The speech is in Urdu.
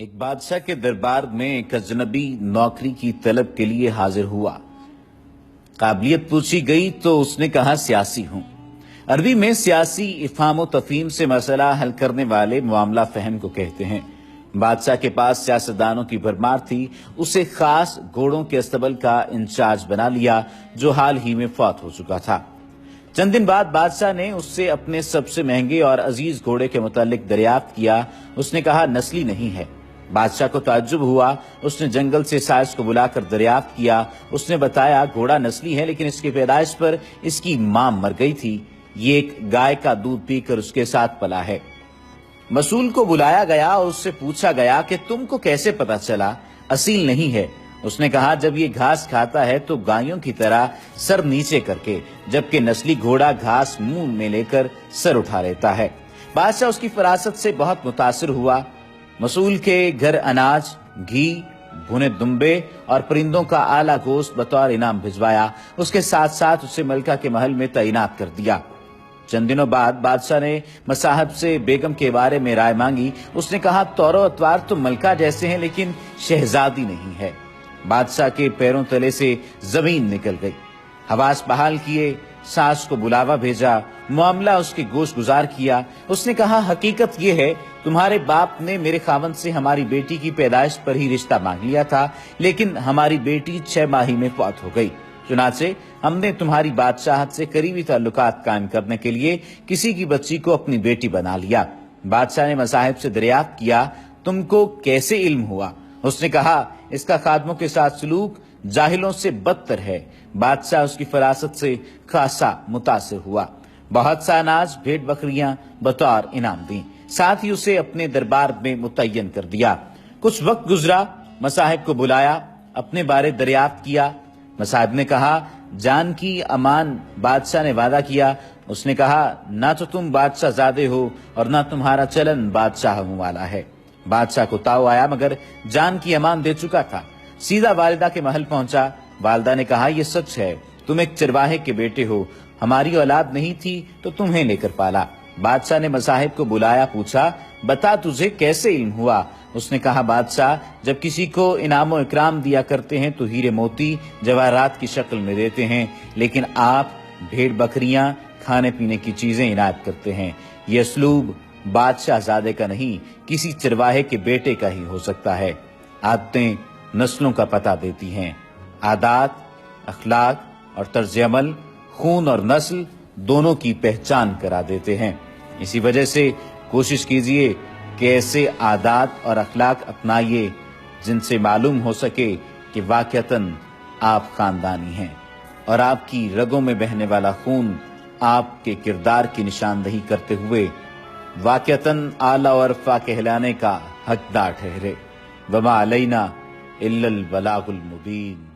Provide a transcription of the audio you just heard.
ایک بادشاہ کے دربار میں ایک اجنبی نوکری کی طلب کے لیے حاضر ہوا۔ قابلیت پوچھی گئی تو اس نے کہا سیاسی ہوں۔ عربی میں سیاسی افہام و تفہیم سے مسئلہ حل کرنے والے معاملہ فہم کو کہتے ہیں۔ بادشاہ کے پاس سیاستدانوں کی بھرمار تھی، اسے خاص گھوڑوں کے استبل کا انچارج بنا لیا جو حال ہی میں فوت ہو چکا تھا۔ چند دن بعد بادشاہ نے اس سے اپنے سب سے مہنگے اور عزیز گھوڑے کے متعلق دریافت کیا۔ اس نے کہا نسلی نہیں ہے۔ بادشاہ کو تعجب ہوا، اس نے جنگل سے سائز کو بلا کر دریافت کیا۔ اس نے بتایا گھوڑا نسلی ہے لیکن اس کی پیدائش پر اس کی ماں مر گئی تھی، یہ ایک گائے کا دودھ پی کر اس کے ساتھ پلا ہے۔ مسئول کو بلایا گیا اور اس سے پوچھا گیا کہ تم کو کیسے پتا چلا اصیل نہیں ہے؟ اس نے کہا جب یہ گھاس کھاتا ہے تو گایوں کی طرح سر نیچے کر کے، جبکہ نسلی گھوڑا گھاس منہ میں لے کر سر اٹھا لیتا ہے۔ بادشاہ اس کی فراست سے بہت متاثر ہوا۔ مسئول کے گھر اناج، گھی، بھنے دمبے اور پرندوں کا اعلیٰ گوشت بطور انعام بھجوایا۔ اس کے ساتھ ساتھ اسے ملکہ کے محل میں تعینات کر دیا۔ چند دنوں بعد بادشاہ نے مصاحب سے بیگم کے بارے میں رائے مانگی۔ اس نے کہا طور و اطوار تو ملکہ جیسے ہیں لیکن شہزادی نہیں ہے۔ بادشاہ کے پیروں تلے سے زمین نکل گئی۔ حواس بحال کیے، ساس کو بلاوا بھیجا، معاملہ اس کے گوش گزار کیا۔ اس نے کہا حقیقت یہ ہے تمہارے باپ نے میرے خاوند سے ہماری بیٹی کی پیدائش پر ہی رشتہ مانگ لیا تھا، لیکن ہماری بیٹی 6 ماہ میں فوت ہو گئی۔ چنانچہ ہم نے تمہاری بادشاہت سے قریبی تعلقات قائم کرنے کے لیے کسی کی بچی کو اپنی بیٹی بنا لیا۔ بادشاہ نے مصاحب سے دریافت کیا تم کو کیسے علم ہوا؟ اس نے کہا اس کا خادموں کے ساتھ سلوک جاہلوں سے بدتر ہے۔ بادشاہ اس کی فراست سے خاصا متاثر ہوا۔ بہت سا اناج، بھیڑ بکریاں بطور انعام دیں، ساتھ ہی اسے اپنے دربار میں متعین کر دیا۔ کچھ وقت گزرا، مصاحب کو بلایا، اپنے بارے دریافت کیا۔ مصاحب نے کہا جان کی امان بادشاہ نے وعدہ کیا۔ اس نے کہا نہ تو تم بادشاہ زادے ہو اور نہ تمہارا چلن بادشاہ والا ہے۔ بادشاہ کو تاؤ آیا مگر جان کی امان دے چکا تھا۔ سیدھا والدہ کے محل پہنچا۔ والدہ نے کہا یہ سچ ہے، تم ایک چرواہے کے بیٹے ہو، ہماری اولاد نہیں تھی تو تمہیں لے کر پالا۔ بادشاہ نے مصاحب کو بلایا، پوچھا بتا تجھے کیسے علم ہوا؟ اس نے کہا بادشاہ جب کسی کو انعام و اکرام دیا کرتے ہیں تو ہیرے موتی جواہرات کی شکل میں دیتے ہیں، لیکن آپ بھیڑ بکریاں، کھانے پینے کی چیزیں عنایت کرتے ہیں۔ یہ اسلوب بادشاہ زادے کا نہیں، کسی چرواہے کے بیٹے کا ہی ہو سکتا ہے۔ عادتیں نسلوں کا پتہ دیتی ہیں، عادات، اخلاق اور طرز عمل خون اور نسل دونوں کی پہچان کرا دیتے ہیں۔ اسی وجہ سے کوشش کیجئے کہ ایسے عادات اور اخلاق اپنائیے جن سے معلوم ہو سکے کہ واقعتاً آپ خاندانی ہیں اور آپ کی رگوں میں بہنے والا خون آپ کے کردار کی نشاندہی کرتے ہوئے واقعتاً اعلیٰ و عرفہ کہلانے کا حقدار ٹھہرے۔ وما علینا الا البلاغ المبین۔